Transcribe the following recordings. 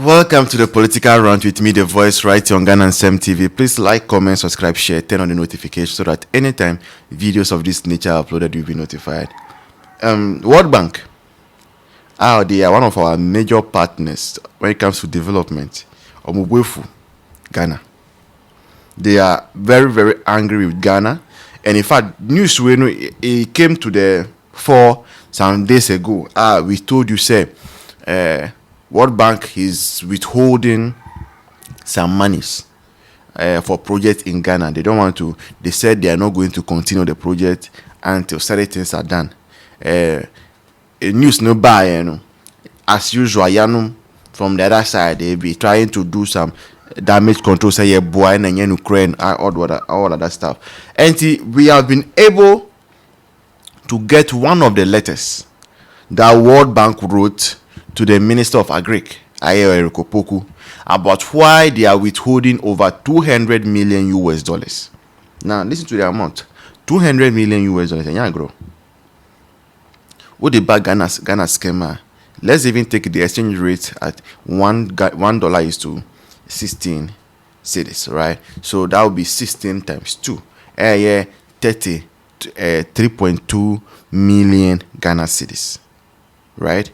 Welcome to the Political Rant with me, the voice right here on Ghana and Sem TV. Please like, comment, subscribe, share, turn on the notification so that anytime videos of this nature are uploaded, you'll be notified. World Bank, they are one of our major partners when it comes to development. Omugwefu, Ghana. They are very, very angry with Ghana. And in fact, news when it came to the fore some days ago, we told you, say, World Bank is withholding some monies for projects in Ghana. They don't want to. They said they are not going to continue the project until certain things are done. News no buy, as usual, from the other side, they be trying to do some damage control, say boy and Ukraine, all other stuff. And we have been able to get one of the letters that World Bank wrote to the Minister of Agric, about why they are withholding over 200 million US dollars. Now, listen to the amount. 200 million US dollars. And grow. What the bag Ghana schema? Let's even take the exchange rate at $1 is to 16 cedis, right? So that would be 16 times 2. 3.2 million Ghana cedis, right?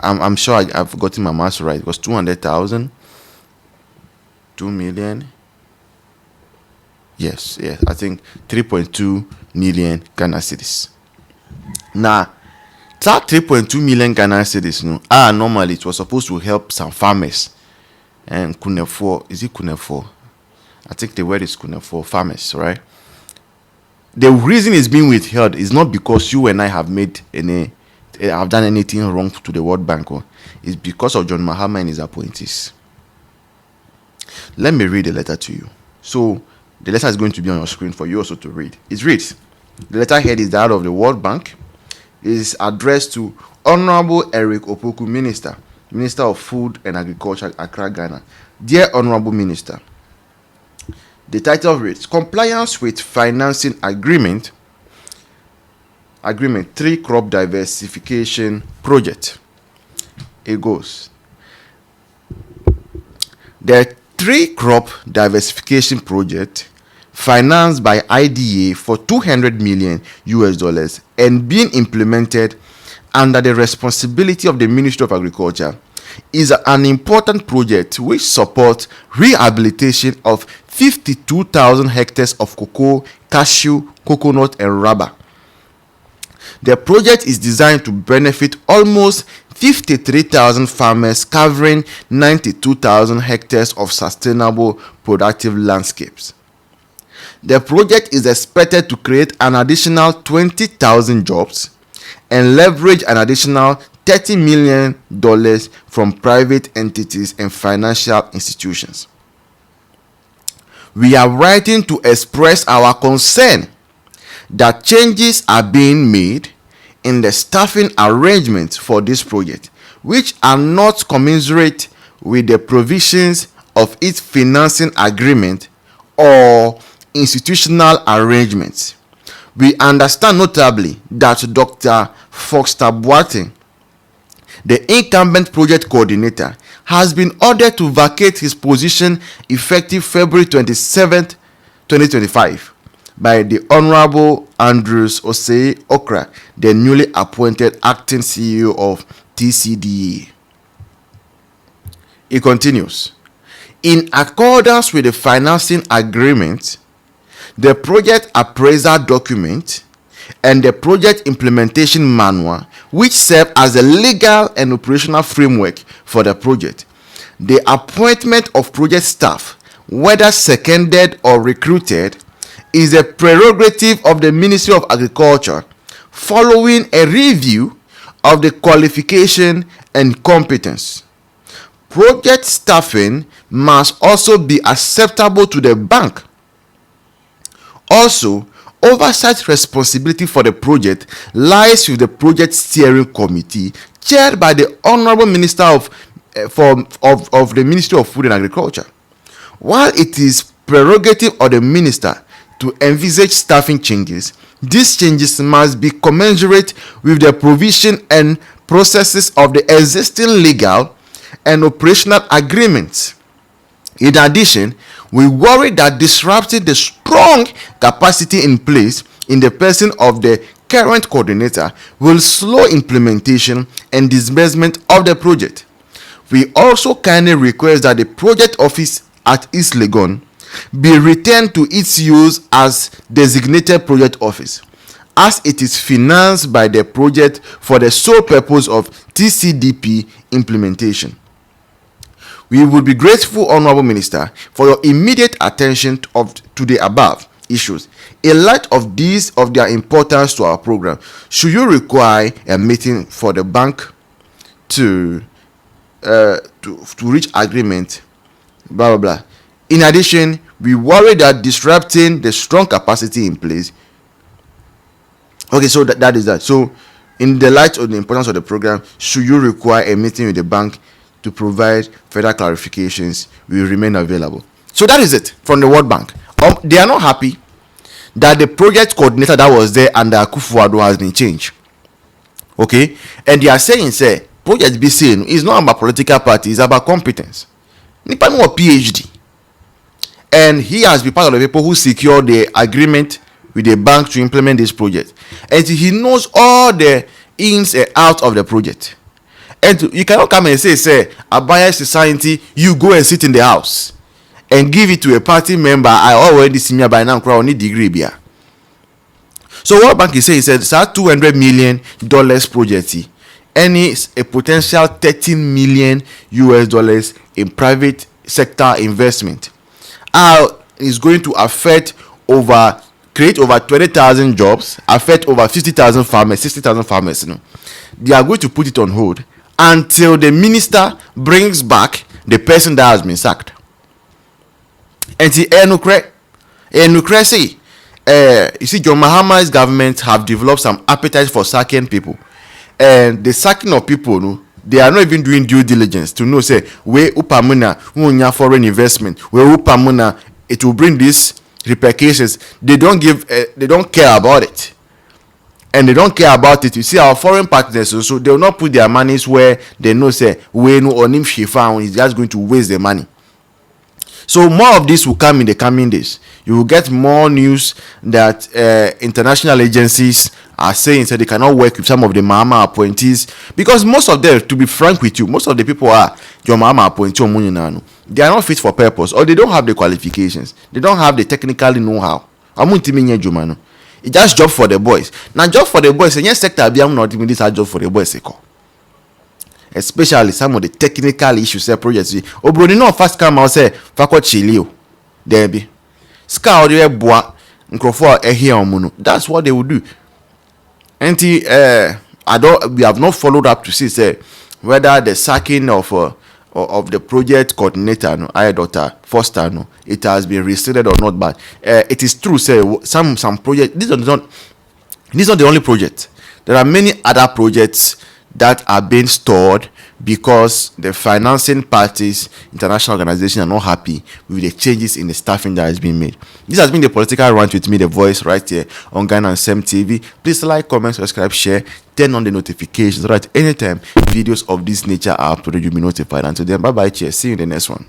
I'm sure I've gotten my math right. It was 200,000, 2 million. Yes, I think 3.2 million Ghana cedis. Now, that 3.2 million Ghana cedis, normally it was supposed to help some farmers. And Kunefo, is it Kunefo? I think the word is Kunefo, farmers, right? The reason it's being withheld is not because you and I have done anything wrong to the World Bank. It's because of John Mahama and his appointees. Let me read the letter to you. So the letter is going to be on your screen for you also to read. It reads, the letter head is that of the World Bank. It is addressed to Honorable Eric Opoku, Minister of Food and Agriculture, Accra, Ghana. Dear Honorable Minister, the title reads, Compliance with Financing Agreement 3 Crop Diversification Project. It goes. The 3 Crop Diversification Project financed by IDA for 200 million US dollars and being implemented under the responsibility of the Ministry of Agriculture is an important project which supports rehabilitation of 52,000 hectares of cocoa, cashew, coconut and rubber. The project is designed to benefit almost 53,000 farmers covering 92,000 hectares of sustainable productive landscapes. The project is expected to create an additional 20,000 jobs and leverage an additional $30 million from private entities and financial institutions. We are writing to express our concern that changes are being made in the staffing arrangements for this project, which are not commensurate with the provisions of its financing agreement or institutional arrangements. We understand notably that Dr. Foster Boateng, the incumbent project coordinator, has been ordered to vacate his position effective February 27th, 2025 by the Honorable Andrews Osei Okra, the newly appointed acting CEO of TCDA. It continues. In accordance with the financing agreement, the project appraisal document and the project implementation manual, which serve as the legal and operational framework for the project, the appointment of project staff, whether seconded or recruited, is a prerogative of the Ministry of Agriculture following a review of the qualification and competence. Project staffing must also be acceptable to the bank. Also, oversight responsibility for the project lies with the project steering committee chaired by the Honorable Minister of the Ministry of Food and Agriculture. While it is prerogative of the minister to envisage staffing changes, these changes must be commensurate with the provision and processes of the existing legal and operational agreements. In addition, we worry that disrupting the strong capacity in place in the person of the current coordinator will slow implementation and disbursement of the project. We also kindly request that the project office at East Legon be returned to its use as designated project office, as it is financed by the project for the sole purpose of TCDP implementation. We would be grateful, Honorable Minister, for your immediate attention to the above issues. In light of their importance to our program, should you require a meeting for the bank to reach agreement, blah blah blah. In addition, we worry that disrupting the strong capacity in place. Okay, so that is that. So, in the light of the importance of the program, should you require a meeting with the bank to provide further clarifications, we will remain available. So that is it from the World Bank. They are not happy that the project coordinator that was there under Akufo-Addo has been changed. Okay, and they are saying, say, project be saying it's not about political party, it's about competence. Nipa no PhD, and he has been part of the people who secured the agreement with the bank to implement this project, and he knows all the ins and outs of the project. And you cannot come and say Abaya Society, you go and sit in the house and give it to a party member. I already see me by now, crowd need degree beer. So what bank is saying, it's a $200 million project. Any a potential $13 million in private sector investment. Is going to create over 20,000 jobs, affect over 50,000 farmers, 60,000 farmers. They are going to put it on hold until the minister brings back the person that has been sacked. And you see, John Mahama's government have developed some appetite for sacking people, and the sacking of people, they are not even doing due diligence to know, say, where upamuna unya foreign investment, where upamuna it will bring these repercussions. They don't care about it. And they don't care about it. You see, our foreign partners, so they will not put their monies where they know, say, when Onim Shifan is just going to waste their money. So more of this will come in the coming days. You will get more news that international agencies are saying that they cannot work with some of the Mahama appointees, because most of them, to be frank with you, most of the people are your Mahama appointee. They are not fit for purpose, or they don't have the qualifications. They don't have the technical know-how. It's just job for the boys. Now, job for the boys, and yes, sector I'm not even this a job for the boys. Especially some of the technical issues, projects. Obroni no first come out say faculty chilio. There be. Ska odi boa nkrofo ehia omuno. That's what they will do. And we have not followed up to see, say, whether the sacking of the project coordinator, Dr. Foster, it has been rescinded or not. But it is true, say, some project. This is not the only project. There are many other projects that are being stored because the financing parties, international organizations, are not happy with the changes in the staffing that has been made. This has been the political rant with me, The Voice, right here on Ghana and Sem TV. Please like, comment, subscribe, share, turn on the notifications so that anytime videos of this nature are uploaded, you'll be notified. Until then, bye bye, cheers. See you in the next one.